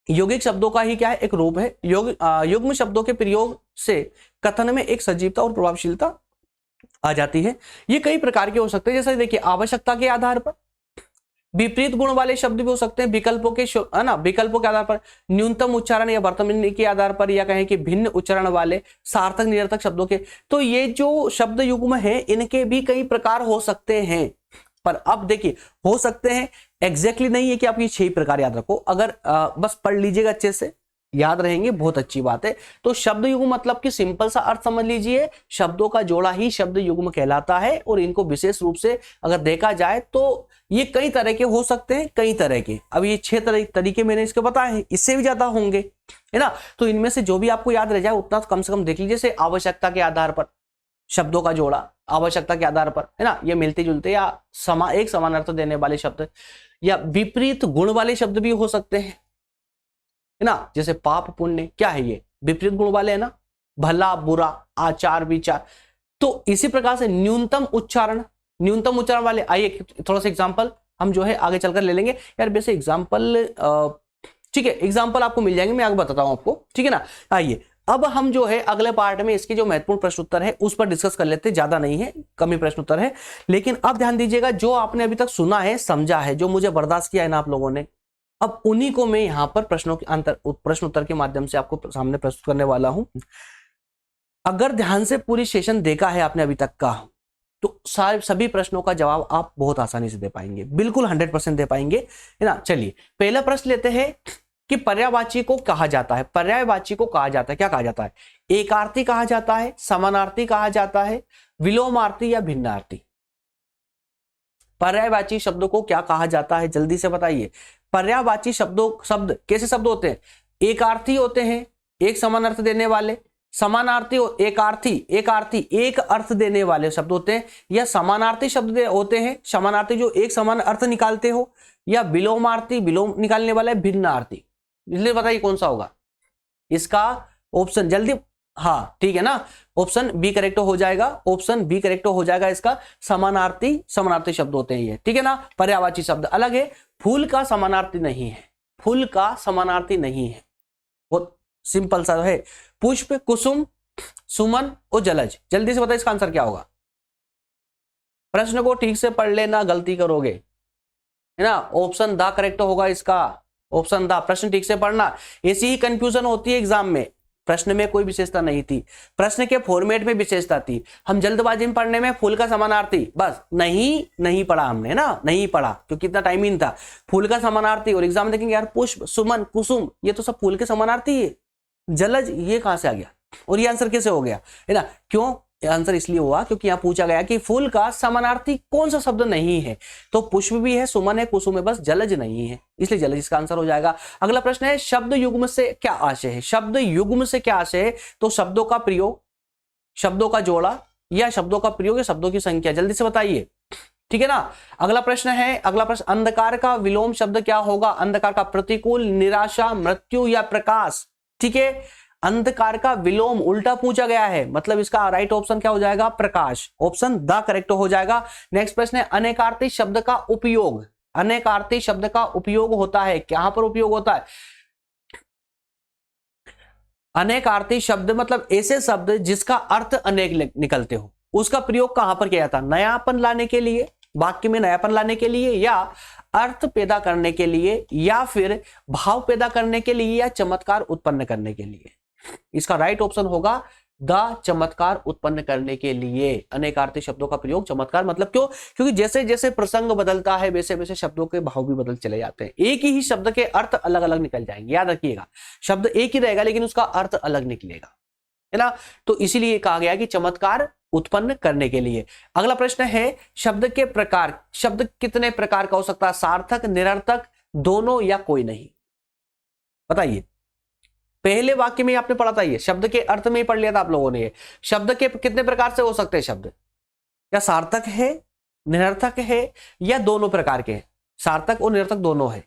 यौगिक शब्दों का ही क्या है, एक रूप है। युग्म शब्दों के प्रयोग से कथन में एक सजीवता और प्रभावशीलता आ जाती है। ये कई प्रकार के हो सकते हैं, जैसे देखिए आवश्यकता के आधार पर, विपरीत गुण वाले शब्द भी हो सकते हैं विकल्पों के, है ना, विकल्पों के आधार पर, न्यूनतम उच्चारण या वर्तमान के आधार पर, या कहें कि भिन्न उच्चारण वाले सार्थक निरर्थक शब्दों के। तो ये जो शब्द युग्म है इनके भी कई प्रकार हो सकते हैं। पर अब देखिए हो सकते हैं, एग्जैक्टली नहीं है कि आप ये 6 प्रकार याद रखो। अगर बस पढ़ लीजिएगा अच्छे से, याद रहेंगे, बहुत अच्छी बात है। तो शब्द युग्म मतलब कि सिंपल सा अर्थ समझ लीजिए, शब्दों का जोड़ा ही शब्द युग्म कहलाता है। और इनको विशेष रूप से अगर देखा जाए तो ये कई तरह के हो सकते हैं, कई तरह के। अब ये 6 तरीके मैंने इसके बताए हैं, इससे भी ज्यादा होंगे, है ना। तो इनमें से जो भी आपको याद रह जाए उतना कम से कम देख लीजिए। जैसे आवश्यकता के आधार पर शब्दों का जोड़ा, आवश्यकता के आधार पर, है ना, ये मिलते जुलते या एक समान अर्थ देने वाले शब्द, या विपरीत गुण वाले शब्द भी हो सकते हैं, है ना। जैसे पाप पुण्य, क्या है ये, विपरीत गुण वाले, है ना, भला बुरा, आचार विचार। तो इसी प्रकार से न्यूनतम उच्चारण वाले, आइए थोड़ा सा एग्जांपल हम जो है आगे चलकर ले लेंगे यार। वैसे एग्जांपल ठीक है, एग्जांपल आपको मिल जाएंगे, मैं आगे बताता हूं आपको, ठीक है ना। आइए अब हम जो है अगले पार्ट में इसके जो महत्वपूर्ण प्रश्न उत्तर है उस पर डिस्कस कर लेते हैं। ज्यादा नहीं है, कम ही प्रश्न उत्तर है, लेकिन अब ध्यान दीजिएगा, जो आपने अभी तक सुना है, समझा है, जो मुझे बर्दाश्त किया है ना आप लोगों ने, अब उन्हीं को मैं यहां पर प्रश्न उत्तर के माध्यम से आपको सामने प्रस्तुत करने वाला हूं। अगर ध्यान से पूरी सेशन देखा है आपने अभी तक का, तो सभी प्रश्नों का जवाब आप बहुत आसानी से दे पाएंगे, बिल्कुल 100% दे पाएंगे, है ना। चलिए पहला प्रश्न लेते हैं कि पर्यायवाची को कहा जाता है, पर्यायवाची को कहा जाता है, क्या कहा जाता है, एकार्थी कहा जाता है, समानार्थी कहा जाता है, विलोमार्थी या भिन्नार्थी। पर्यायवाची शब्दों को क्या कहा जाता है, जल्दी से बताइए। पर्यायवाची शब्द कैसे शब्द होते हैं, एकार्थी होते हैं, एक समान अर्थ देने वाले, समानार्थी, एकार्थी एक अर्थ देने वाले शब्द होते हैं, या समानार्थी शब्द होते हैं, समानार्थी जो एक समान अर्थ निकालते हो, या विलोमार्थी विलोम निकालने वाला है, भिन्नार्थी। इसलिए बताइए कौन सा होगा इसका ऑप्शन, जल्दी, हाँ ठीक है ना, ऑप्शन बी करेक्ट हो जाएगा, ऑप्शन बी करेक्ट हो जाएगा इसका। समानार्थी शब्द होते हैं ये, ठीक है ना। पर्यायवाची शब्द अलग है, फूल का समानार्थी नहीं है, फूल का समानार्थी नहीं है, बहुत सिंपल सा है। पुष्प, कुसुम, सुमन और जलज, जल्दी से बताइए इसका आंसर क्या होगा। प्रश्न को ठीक से पढ़ लेना, गलती करोगे, है ना। ऑप्शन द करेक्ट होगा इसका, ऑप्शन द। प्रश्न ठीक से पढ़ना, ऐसी ही कंफ्यूजन होती है एग्जाम में। प्रश्न में कोई विशेषता नहीं थी, प्रश्न के फॉर्मेट में विशेषता थी। हम जल्दबाजी में पढ़ने में फूल का समानार्थी, बस नहीं पढ़ा हमने ना, नहीं पढ़ा क्योंकि इतना टाइम ही नहीं था। फूल का समानार्थी, और एग्जाम में देखेंगे यार पुष्प, सुमन, कुसुम, ये तो सब फूल के समानार्थी है। जलज ये कहां से आ गया, और ये आंसर कैसे हो गया, है ना। क्यों आंसर इसलिए हुआ क्योंकि यहां पूछा गया कि फूल का समानार्थी कौन सा शब्द नहीं है। तो पुष्प भी है, सुमन है, कुसुम है, बस जलज नहीं है, इसलिए जलज इसका आंसर हो जाएगा। अगला प्रश्न है, शब्द युग्म से क्या आशय है, शब्द युग्म से क्या आशय है। तो शब्दों का प्रयोग, शब्दों का जोड़ा, या शब्दों का प्रयोग या शब्दों की संख्या, जल्दी से बताइए, ठीक है ना। अगला प्रश्न है, अगला प्रश्न, अंधकार का विलोम शब्द क्या होगा। अंधकार का प्रतिकूल, निराशा, मृत्यु या प्रकाश, ठीक है। अंधकार का विलोम उल्टा पूछा गया है, मतलब इसका राइट ऑप्शन क्या हो जाएगा, प्रकाश, ऑप्शन द करेक्ट हो जाएगा। नेक्स्ट प्रश्न है, अनेकार्थी शब्द का उपयोग, अनेकार्थी शब्द का उपयोग होता है, कहां पर उपयोग होता है। अनेकार्थी शब्द मतलब ऐसे शब्द जिसका अर्थ अनेक निकलते हो, उसका प्रयोग कहां पर किया जाता है, नयापन लाने के लिए, वाक्य में नयापन लाने के लिए, या अर्थ पैदा करने के लिए, या फिर भाव पैदा करने के लिए, या चमत्कार उत्पन्न करने के लिए। इसका राइट ऑप्शन होगा द, चमत्कार उत्पन्न करने के लिए। अनेकार्थी शब्दों का प्रयोग, चमत्कार मतलब क्यों, क्योंकि जैसे जैसे प्रसंग बदलता है वैसे वैसे शब्दों के भाव भी बदल चले जाते हैं। एक ही शब्द के अर्थ अलग अलग निकल जाएंगे, याद रखिएगा, शब्द एक ही रहेगा लेकिन उसका अर्थ अलग निकलेगा, है ना। तो इसीलिए कहा गया कि चमत्कार उत्पन्न करने के लिए। अगला प्रश्न है, शब्द के प्रकार, शब्द कितने प्रकार का हो सकता है, सार्थक, निरर्थक, दोनों, या कोई नहीं, बताइए। पहले वाक्य में आपने पढ़ा था, ये शब्द के अर्थ में ही पढ़ लिया था आप लोगों ने। शब्द के कितने प्रकार से हो सकते हैं शब्द, या सार्थक है, निरर्थक है, या दोनों प्रकार के, सार्थक और निरर्थक दोनों है।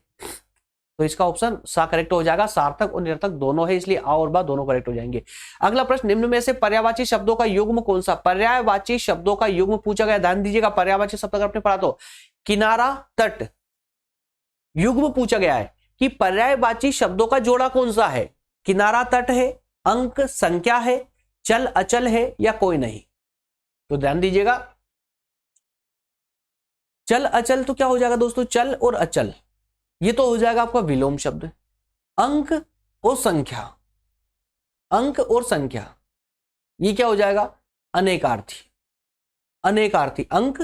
तो इसका ऑप्शन सा करेक्ट हो जाएगा, सार्थक और निरर्थक दोनों है, इसलिए आ और बा दोनों करेक्ट हो जाएंगे। अगला प्रश्न, निम्न में से पर्यायवाची शब्दों का युग्म कौन सा। पर्यायवाची शब्दों का युग्म पूछा गया, ध्यान दीजिएगा। पर्यायवाची शब्द अगर आपने पढ़ा तो किनारा, तट, युग्म पूछा गया है कि पर्यायवाची शब्दों का जोड़ा कौन सा है। किनारा, तट है, अंक, संख्या है, चल, अचल है, या कोई नहीं। तो ध्यान दीजिएगा। चल अचल तो क्या हो जाएगा दोस्तों, चल और अचल ये तो हो जाएगा आपका विलोम शब्द। अंक और संख्या, अंक और संख्या ये क्या हो जाएगा, अनेकार्थी। अनेकार्थी अंक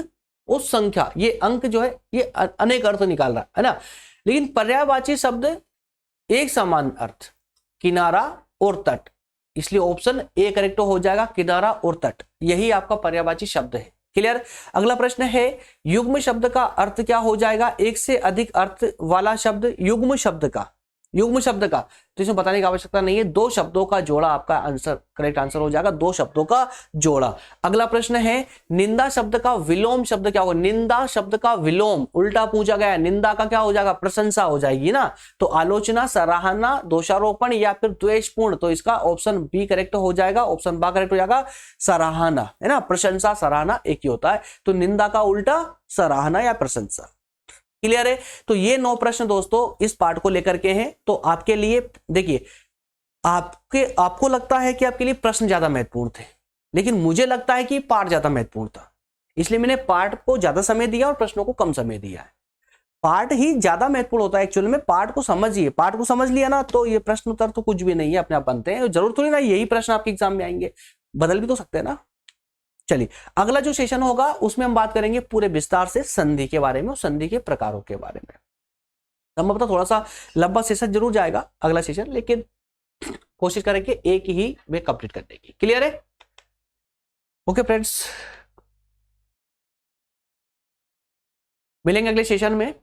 और संख्या, ये अंक जो है ये अनेक अर्थ निकाल रहा है ना। लेकिन पर्यायवाची शब्द एक समान अर्थ, किनारा और तट, इसलिए ऑप्शन ए करेक्ट हो जाएगा, किनारा और तट, यही आपका पर्यायवाची शब्द है। क्लियर। अगला प्रश्न है युग्म शब्द का अर्थ क्या हो जाएगा, एक से अधिक अर्थ वाला शब्द युग्म शब्द का, युग्म शब्द का तो इसमें बताने की आवश्यकता नहीं है, दो शब्दों का जोड़ा आपका आंसर, करेक्ट आंसर हो जाएगा, दो शब्दों का जोड़ा। अगला प्रश्न है निंदा शब्द का विलोम शब्द क्या होगा, निंदा शब्द का विलोम उल्टा पूछा गया है, निंदा का क्या हो जाएगा, प्रशंसा हो जाएगी ना। तो आलोचना, सराहना, दोषारोपण या फिर द्वेषपूर्ण, तो इसका ऑप्शन बी करेक्ट हो जाएगा, ऑप्शन बा करेक्ट हो जाएगा, सराहना है ना। प्रशंसा सराहना एक ही होता है, तो निंदा का उल्टा सराहना या प्रशंसा। क्लियर है। तो ये 9 प्रश्न दोस्तों इस पार्ट को लेकर के हैं। तो आपके लिए देखिए, आपको लगता है कि आपके लिए प्रश्न ज्यादा महत्वपूर्ण थे, लेकिन मुझे लगता है कि पार्ट ज्यादा महत्वपूर्ण था, इसलिए मैंने पार्ट को ज्यादा समय दिया और प्रश्नों को कम समय दिया है। पार्ट ही ज्यादा महत्वपूर्ण होता है एक्चुअली में। पार्ट को समझिए, पार्ट को समझ लिया ना तो ये प्रश्न उत्तर तो कुछ भी नहीं है, अपने आप बनते हैं। जरूर थोड़ी ना यही प्रश्न आपके एग्जाम में आएंगे, बदल भी तो सकते हैं ना। चलिए अगला जो सेशन होगा उसमें हम बात करेंगे पूरे विस्तार से संधि के बारे में और संधि के प्रकारों के बारे में। संभवतः थोड़ा सा लंबा सेशन जरूर जाएगा अगला सेशन, लेकिन कोशिश करेंगे एक ही में कंप्लीट करने की। क्लियर है। ओके फ्रेंड्स, मिलेंगे अगले सेशन में,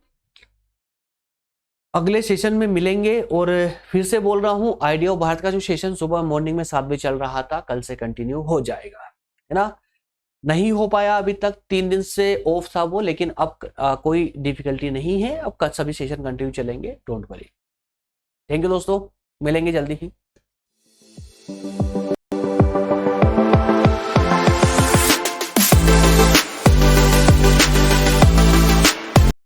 अगले सेशन में मिलेंगे। और फिर से बोल रहा हूं, आइडिया ऑफ भारत का जो सेशन सुबह मॉर्निंग में 7 बजे चल रहा था, कल से कंटिन्यू हो जाएगा, है ना। नहीं हो पाया अभी तक, 3 दिन से ऑफ था वो, लेकिन अब कोई डिफिकल्टी नहीं है, अब कल सभी सेशन कंटिन्यू चलेंगे, डोंट वरी। थैंक यू दोस्तों, मिलेंगे जल्दी ही।